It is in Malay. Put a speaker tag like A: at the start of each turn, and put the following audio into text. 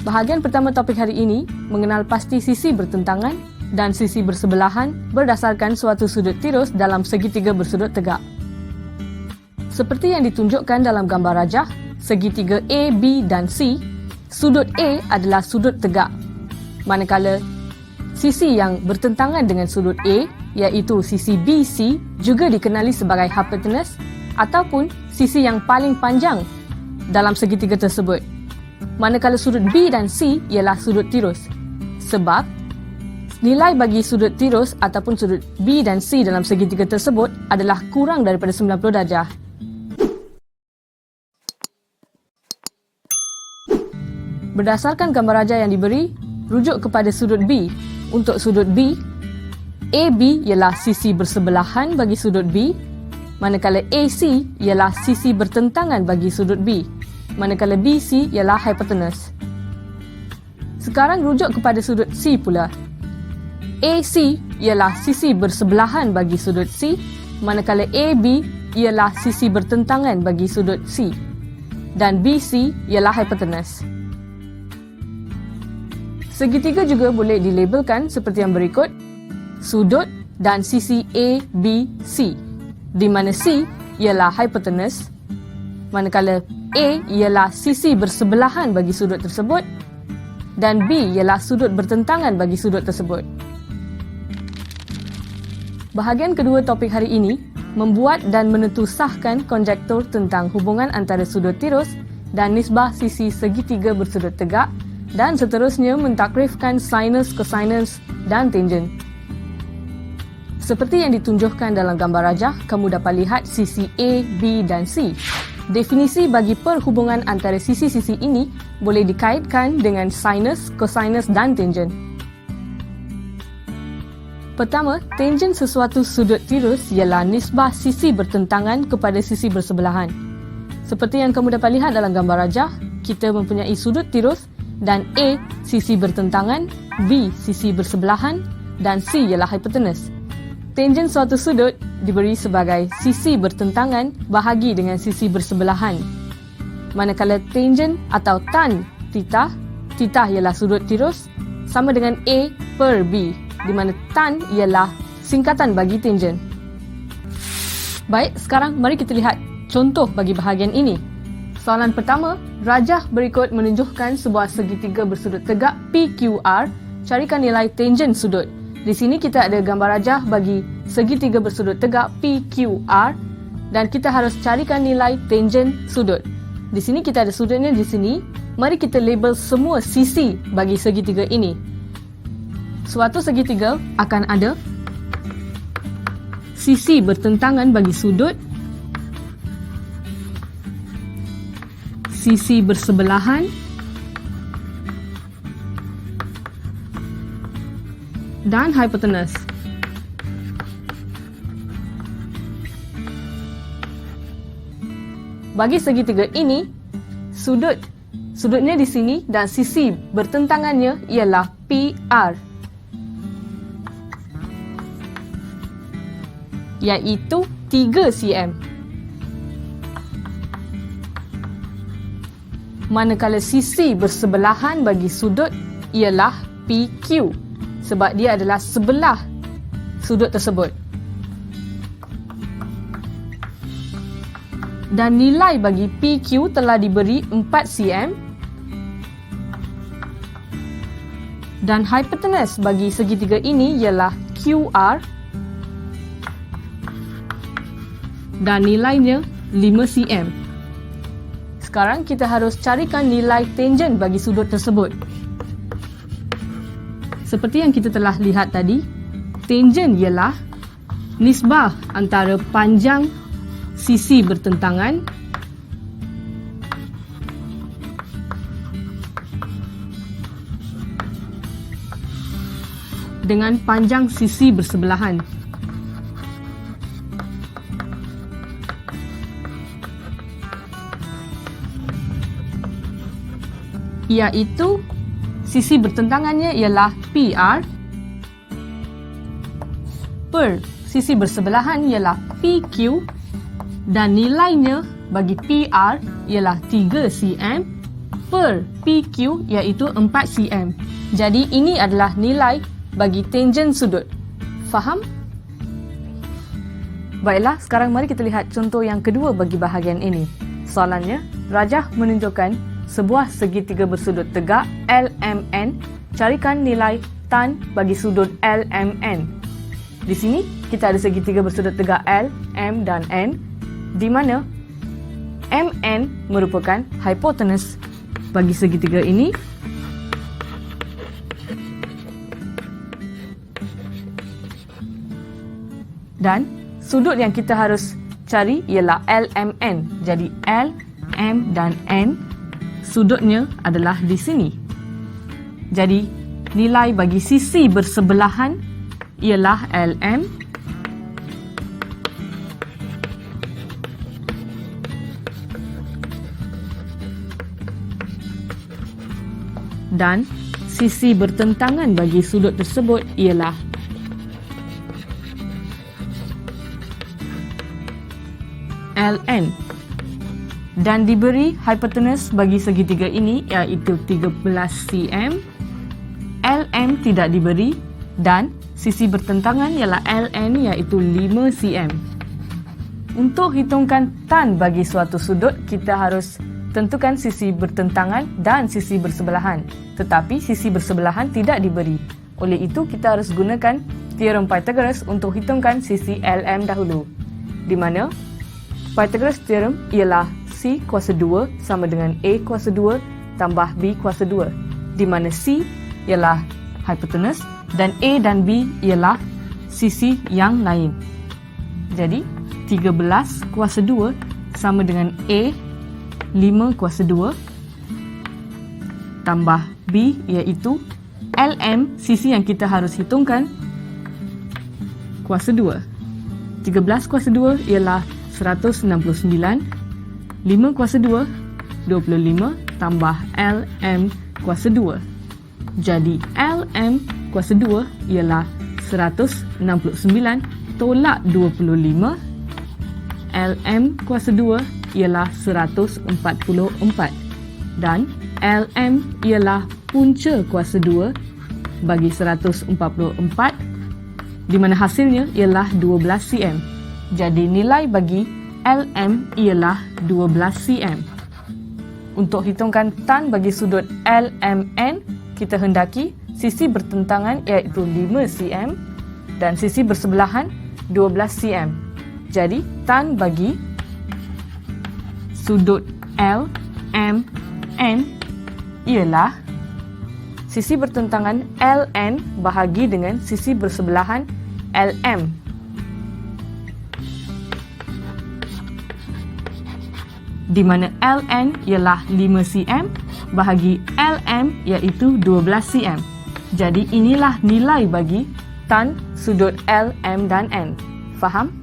A: Bahagian pertama topik hari ini mengenal pasti sisi bertentangan dan sisi bersebelahan berdasarkan suatu sudut tirus dalam segitiga bersudut tegak. Seperti yang ditunjukkan dalam gambar rajah, segitiga A, B dan C, sudut A adalah sudut tegak, manakala sisi yang bertentangan dengan sudut A, iaitu sisi BC, juga dikenali sebagai hypotenuse ataupun sisi yang paling panjang dalam segitiga tersebut. Manakala sudut B dan C ialah sudut tirus. Sebab nilai bagi sudut tirus ataupun sudut B dan C dalam segitiga tersebut adalah kurang daripada 90 darjah. Berdasarkan gambar rajah yang diberi, rujuk kepada sudut B. Untuk sudut B, AB ialah sisi bersebelahan bagi sudut B, manakala AC ialah sisi bertentangan bagi sudut B, manakala BC ialah hypotenuse. Sekarang rujuk kepada sudut C pula. AC ialah sisi bersebelahan bagi sudut C, manakala AB ialah sisi bertentangan bagi sudut C, dan BC ialah hypotenuse. Segitiga juga boleh dilabelkan seperti yang berikut: sudut dan sisi A, B, C, di mana C ialah hypotenuse, manakala A ialah sisi bersebelahan bagi sudut tersebut dan B ialah sudut bertentangan bagi sudut tersebut. Bahagian kedua topik hari ini membuat dan menentusahkan konjektur tentang hubungan antara sudut tirus dan nisbah sisi segitiga bersudut tegak, dan seterusnya mentakrifkan sinus, kosinus dan tangent. Seperti yang ditunjukkan dalam gambar rajah, kamu dapat lihat sisi A, B dan C. Definisi bagi perhubungan antara sisi-sisi ini boleh dikaitkan dengan sinus, kosinus dan tangent. Pertama, tangent sesuatu sudut tirus ialah nisbah sisi bertentangan kepada sisi bersebelahan. Seperti yang kamu dapat lihat dalam gambar rajah, kita mempunyai sudut tirus dan A sisi bertentangan, B sisi bersebelahan dan C ialah hypotenuse. Tangent suatu sudut diberi sebagai sisi bertentangan bahagi dengan sisi bersebelahan. Manakala tangent atau tan theta, theta ialah sudut tirus, sama dengan A per B, di mana tan ialah singkatan bagi tangent. Baik, sekarang mari kita lihat contoh bagi bahagian ini. Soalan pertama, rajah berikut menunjukkan sebuah segitiga bersudut tegak PQR. Carikan nilai tangent sudut. Di sini kita ada gambar rajah bagi segitiga bersudut tegak PQR dan kita harus carikan nilai tangent sudut. Di sini kita ada sudutnya di sini. Mari kita label semua sisi bagi segitiga ini. Suatu segitiga akan ada sisi bertentangan bagi sudut, sisi bersebelahan dan hypotenuse. Bagi segitiga ini, sudutnya di sini dan sisi bertentangannya ialah PR, iaitu 3 cm. Manakala sisi bersebelahan bagi sudut ialah PQ, sebab dia adalah sebelah sudut tersebut. Dan nilai bagi PQ telah diberi 4 cm. Dan hypotenuse bagi segitiga ini ialah QR dan nilainya 5 cm. Sekarang kita harus carikan nilai tangent bagi sudut tersebut. Seperti yang kita telah lihat tadi, tangent ialah nisbah antara panjang sisi bertentangan dengan panjang sisi bersebelahan. Iaitu sisi bertentangannya ialah PR per sisi bersebelahan ialah PQ dan nilainya bagi PR ialah 3 cm per PQ iaitu 4 cm. Jadi ini adalah nilai bagi tangen sudut. Faham? Baiklah, sekarang mari kita lihat contoh yang kedua bagi bahagian ini. Soalannya, Rajah menunjukkan sebuah segitiga bersudut tegak LMN. Carikan nilai tan bagi sudut LMN. Di sini kita ada segitiga bersudut tegak L, M dan N, di mana MN merupakan hipotenus bagi segitiga ini. Dan sudut yang kita harus cari ialah LMN. Jadi L, M dan N sudutnya adalah di sini. Jadi nilai bagi sisi bersebelahan ialah LM dan sisi bertentangan bagi sudut tersebut ialah LN, dan diberi hipotenus bagi segitiga ini iaitu 13 cm. LM tidak diberi dan sisi bertentangan ialah LN iaitu 5 cm. Untuk hitungkan tan bagi suatu sudut, kita harus tentukan sisi bertentangan dan sisi bersebelahan. Tetapi sisi bersebelahan tidak diberi. Oleh itu, kita harus gunakan teorem Pythagoras untuk hitungkan sisi LM dahulu. Di mana Pythagoras theorem ialah C kuasa 2 sama dengan A kuasa 2 tambah B kuasa 2. Di mana C ialah hipotenus dan A dan B ialah sisi yang lain. Jadi 13 kuasa 2 sama dengan A 5 kuasa 2 tambah B iaitu LM, sisi yang kita harus hitungkan, kuasa 2. 13 kuasa 2 ialah 169, 5 kuasa 2 25 tambah LM kuasa 2. Jadi LM kuasa 2 ialah 169 tolak 25. LM kuasa 2 ialah 144 dan LM ialah punca kuasa 2 bagi 144, di mana hasilnya ialah 12 cm. Jadi nilai bagi LM ialah 12 cm. Untuk hitungkan tan bagi sudut LMN, kita hendaki sisi bertentangan iaitu 5 cm dan sisi bersebelahan 12 cm. Jadi tan bagi sudut LMN ialah sisi bertentangan LN bahagi dengan sisi bersebelahan LM. Di mana LN ialah 5 cm bahagi LM iaitu 12 cm. Jadi inilah nilai bagi tan sudut LM dan N. Faham?